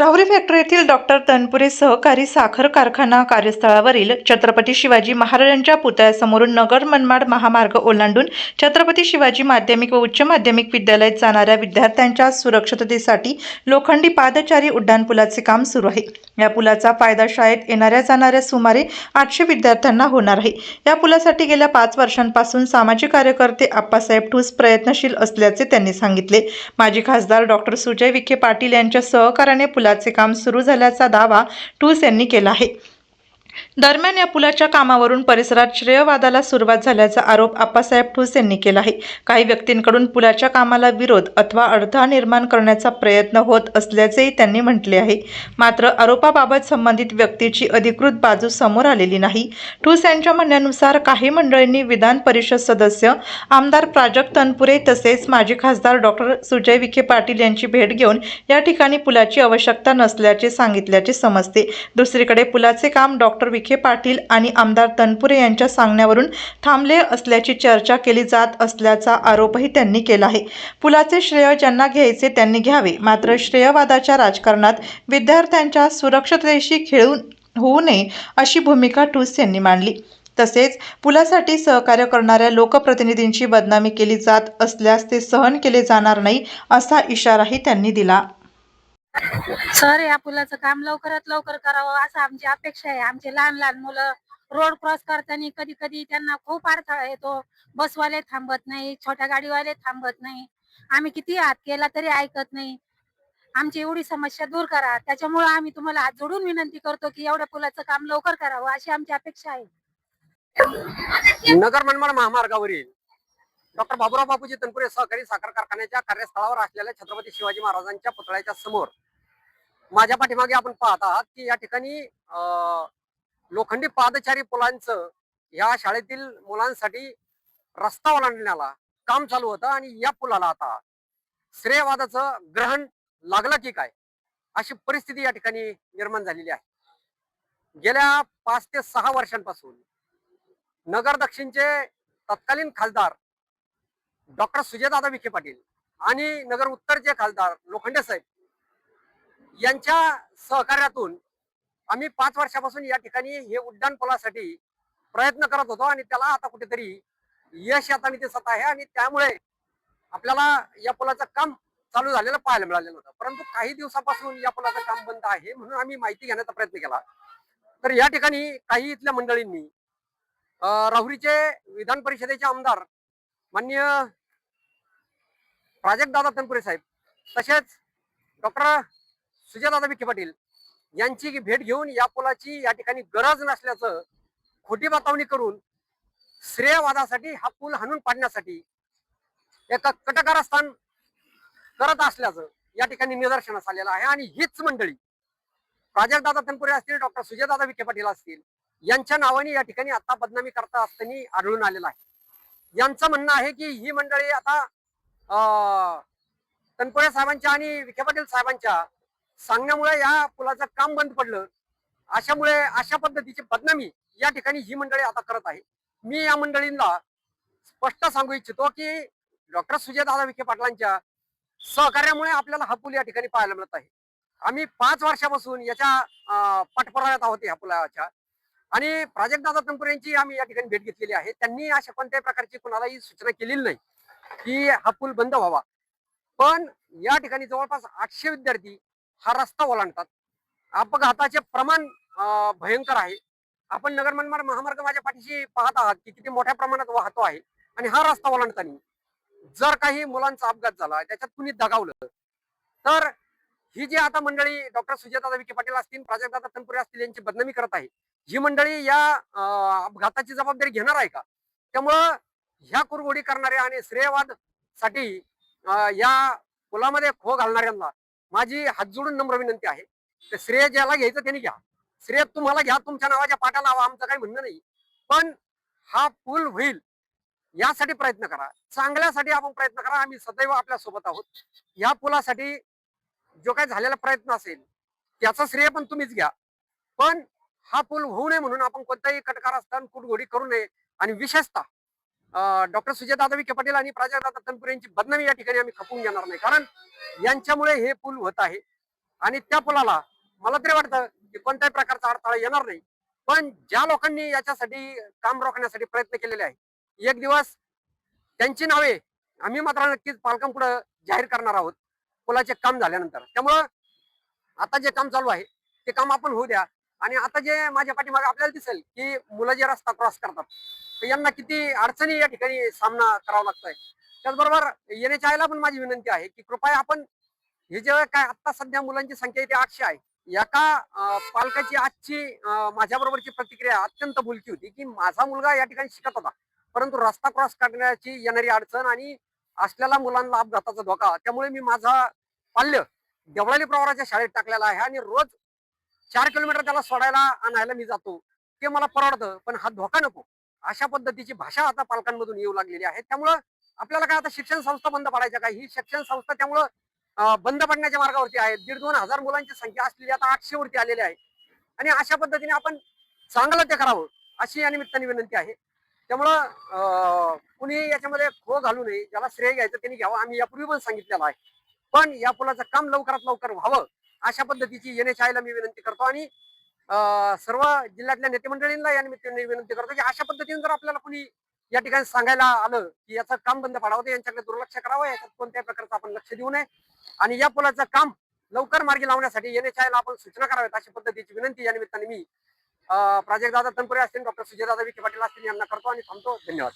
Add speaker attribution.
Speaker 1: Rahuri factory येथील doctor Tanpure सहकारी साखर कारखाना कार्यस्थळावरील छत्रपती शिवाजी महाराजांच्या पुतळ्यासमोरून नगर मनमाड महामार्ग ओलांडून छत्रपती शिवाजी माध्यमिक व उच्च माध्यमिक विद्यालयात जाणाऱ्या विद्यार्थ्यांच्या सुरक्षिततेसाठी लोखंडी पादचारी उड्डाणपुलाचे काम सुरू आहे। या पुलाचा फायदा शाळेत येणाऱ्या जाणाऱ्या सुमारे 800 विद्यार्थ्यांना होणार आहे। या पुलासाठी गेल्या 5 वर्षांपासून सामाजिक कार्यकर्ते आप्पासाहेब ठूस प्रयत्नशील असल्याचे त्यांनी सांगितले। माजी खासदार डॉक्टर सुजय विखे पाटील यांच्या सहकार्याने पुलाचे काम सुरू झाल्याचा दावा ठूस यांनी केला आहे। दरम्यान या पुलाच्या कामावरून परिसरात श्रेयवादाला सुरुवात झाल्याचा आरोप आप्पासाहेब ठूस यांनी केला आहे। काही व्यक्तींकडून पुलाच्या कामाला विरोध अथवा अडथळा निर्माण करण्याचा प्रयत्न होत असल्याचेही त्यांनी म्हटले आहे। मात्र आरोपाबाबत संबंधित व्यक्तीची अधिकृत बाजू समोर आलेली नाही। ठूस यांच्या म्हणण्यानुसार काही मंडळींनी विधान परिषद सदस्य आमदार प्राजक्त तनपुरे तसेच माजी खासदार डॉक्टर सुजय विखे पाटील यांची भेट घेऊन या ठिकाणी पुलाची आवश्यकता नसल्याचे सांगितल्याचे समजते। दुसरीकडे पुलाचे काम डॉक्टर विखे पाटील आणि आमदार तनपुरे यांच्या सांगण्यावरून थांबले असल्याची चर्चा केली जात असल्याचा आरोपही त्यांनी केला आहे। पुलाचे श्रेय ज्यांना घ्यायचे त्यांनी घ्यावे, मात्र श्रेयवादाच्या राजकारणात विद्यार्थ्यांच्या सुरक्षिततेशी खेळून होऊ नये अशी भूमिका ठूस यांनी मांडली। तसेच पुलासाठी सहकार्य करणाऱ्या लोकप्रतिनिधींची बदनामी केली जात असल्यास ते सहन केले जाणार नाही असा इशाराही त्यांनी दिला।
Speaker 2: सर, या पुलाचं काम लवकरात लवकर करावं असं आमची अपेक्षा आहे। आमचे लहान लहान मुलं रोड क्रॉस करताना कधी कधी त्यांना खूप अडथळा येतो। बसवाले थांबत नाही, छोट्या गाडीवाले थांबत नाही, आम्ही किती हात केला तरी ऐकत नाही। आमची एवढी समस्या दूर करा, त्याच्यामुळे आम्ही तुम्हाला हात जोडून विनंती करतो की एवढ्या पुलाचं काम लवकर करावं अशी आमची अपेक्षा आहे।
Speaker 3: नगर मनमाड महामार्गावरील डॉक्टर बाबूराव बापूजी तनपुरे सहकारी साखर कारखान्याच्या कार्यस्थळावर असलेल्या छत्रपती शिवाजी महाराजांच्या पुतळ्याच्या समोर माझ्या पाठीमागे आपण पाहत आहात की या ठिकाणी लोखंडी पादचारी पुलांचं या शाळेतील मुलांसाठी रस्ता ओलांडण्याला काम चालू होतं आणि या पुलाला आता श्रेयवादाचं ग्रहण लागलं की काय अशी परिस्थिती या ठिकाणी निर्माण झालेली आहे। गेल्या 5 ते 6 वर्षांपासून नगर दक्षिणचे तत्कालीन खासदार डॉक्टर सुजयदादा विखे पाटील आणि नगर उत्तरचे खासदार लोखंडे साहेब यांच्या सहकार्यातून आम्ही 5 वर्षापासून या ठिकाणी हे उड्डाण पुलासाठी प्रयत्न करत होतो आणि त्याला आता कुठेतरी यश येताना दिसत आहे आणि त्यामुळे आपल्याला या पुलाचं काम चालू झालेलं पाहायला मिळालेलं होतं। परंतु काही दिवसापासून या पुलाचं काम बंद आहे म्हणून आम्ही माहिती घेण्याचा प्रयत्न केला। तर या ठिकाणी काही इथल्या मंडळींनी राहुरीचे विधान परिषदेचे आमदार माननीय प्राजक्तदादा तनपुरे साहेब तसेच डॉक्टर सुजयदादा विखे पाटील यांची भेट घेऊन या पुलाची या ठिकाणी गरज नसल्याचं खोटी बतावणी करून श्रेयवादासाठी हा पूल हाणून पाडण्यासाठी एका कटकारस्थान करत असल्याचं या ठिकाणी निदर्शनास आलेलं आहे। आणि हीच मंडळी प्राजक्तदादा तनपुरे असतील, डॉक्टर सुजयदादा विखे पाटील असतील यांच्या नावाने या ठिकाणी आता बदनामी करता असताना आढळून आलेलं आहे। यांचं म्हणणं आहे की ही मंडळी आता तनपुरे साहेबांच्या आणि विखे पाटील साहेबांच्या सांगण्यामुळे या पुलाचं काम बंद पडलं, अशामुळे अशा पद्धतीची बदनामी या ठिकाणी ही मंडळी आता करत आहे। मी या मंडळींना स्पष्ट सांगू इच्छितो की डॉक्टर सुजयदादा विखे पाटलांच्या सहकार्यामुळे आपल्याला हा पूल या ठिकाणी पाहायला मिळत आहे। आम्ही 5 वर्षापासून याच्या पाठपुराव्यात आहोत या पुलाच्या आणि प्राजक्तदादा तनपुरे यांची आम्ही या ठिकाणी भेट घेतलेली आहे। त्यांनी अशा कोणत्याही प्रकारची कुणालाही सूचना केलेली नाही की हा पूल बंद व्हावा, पण या ठिकाणी जवळपास 800 विद्यार्थी हा रस्ता ओलांडतात। अपघाताचे प्रमाण भयंकर आहे। आपण नगर मनमाड महामार्ग माझ्या पाठीशी पाहत आहात की किती मोठ्या प्रमाणात वाहतो आहे आणि हा रस्ता ओलांडताना जर काही मुलांचा अपघात झाला, त्याच्यात कुणी दगावलं तर ही जी आता मंडळी डॉक्टर सुजयदादा विखे पाटील असतील, प्राजक्तदादा तनपुरे असतील यांची बदनामी करत आहे, ही मंडळी या अपघाताची जबाबदारी घेणार आहे का? त्यामुळं ह्या कुरघोडी करणाऱ्या आणि श्रेयवाद साठी या पुलामध्ये खो घालणाऱ्यांना माझी हात जोडून नम्र विनंती आहे की श्रेय ज्याला घ्यायचं त्यांनी घ्या, श्रेय तुम्हाला घ्या, तुमच्या नावाच्या पाटा लावा, आमचं काही म्हणणं नाही, पण हा पूल होईल यासाठी प्रयत्न करा, चांगल्यासाठी आपण प्रयत्न करा। आम्ही सदैव आपल्या सोबत आहोत। या पुलासाठी जो काही झालेला प्रयत्न असेल त्याचं श्रेय पण तुम्हीच घ्या, पण हा पूल होऊ नये म्हणून आपण कोणताही कटकारस्थान कुटघोडी करू नये आणि विशेषतः डॉक्टर सुजयदादा विखे पाटील आणि प्राजक्तदादा तनपुरे यांची बदनामी या ठिकाणी आम्ही खपवून घेणार नाही, कारण यांच्यामुळे हे पूल होत आहे। आणि त्या पुलाला मला तरी वाटतं की कोणत्याही प्रकारचा अडथळा येणार नाही. पण ज्या लोकांनी याच्यासाठी काम रोखण्यासाठी प्रयत्न केलेले आहे, एक दिवस त्यांची नावे आम्ही मात्र नक्कीच पालकांपुढे जाहीर करणार आहोत पुलाचे काम झाल्यानंतर. त्यामुळं आता जे काम चालू आहे ते काम आपण होऊ द्या. आणि आता जे माझ्या पाठीमागे आपल्याला दिसेल की मुलं जे रस्ता क्रॉस करतात तर यांना किती अडचणी या ठिकाणी सामना करावा लागतोय. त्याचबरोबर येण्याच्या आईला पण माझी विनंती आहे की कृपया आपण हे जे काय आता सध्या मुलांची संख्या इथे 800 आहे. एका पालकाची आजची माझ्याबरोबरची प्रतिक्रिया अत्यंत बोलकी होती की माझा मुलगा या ठिकाणी शिकत होता, परंतु रस्ता क्रॉस करण्याची येणारी अडचण आणि असलेला मुलांना अपघाताचा धोका, त्यामुळे मी माझा पाल्य देवळाली प्रवाराच्या शाळेत टाकलेला आहे आणि रोज 4 किलोमीटर त्याला सोडायला आणायला मी जातो. ते मला परवडतं, पण हा धोका नको, अशा पद्धतीची भाषा आता पालकांमधून येऊ लागलेली आहे. त्यामुळं आपल्याला काय आता शिक्षण संस्था बंद पडायच्या का? ही शिक्षण संस्था त्यामुळं बंद पडण्याच्या मार्गावरती आहे. 1,500-2 हजार मुलांची संख्या असलेली आता 800 वरती आलेली आहे. आणि अशा पद्धतीने आपण चांगलं ते करावं अशी या निमित्ताने विनंती आहे. त्यामुळं कुणी याच्यामध्ये खो घालू नये. ज्याला श्रेय घ्यायचं त्यांनी घ्यावं, आम्ही यापूर्वी पण सांगितलेलं आहे. पण या पुलाचं काम लवकरात लवकर व्हावं अशा पद्धतीची येण्याच्या आईला मी विनंती करतो. आणि सर्व जिल्ह्यातल्या नेते मंडळींना या निमित्ताने विनंती करतो की अशा पद्धतीने जर आपल्याला कुणी या ठिकाणी सांगायला आलं की याचं काम बंद पडावं तर यांच्याकडे दुर्लक्ष करावं, याच्यात कोणत्याही प्रकारचं आपण लक्ष देऊ नये. आणि या पुलाचं काम लवकर मार्गी लावण्यासाठी येण्याच्या आईला आपण सूचना कराव्यात अशा पद्धतीची विनंती या निमित्ताने मी प्राजक्तदादा तनपुरे असतील, डॉक्टर सुजयदादा विखे पाटील असतील यांना करतो आणि थांबतो. धन्यवाद.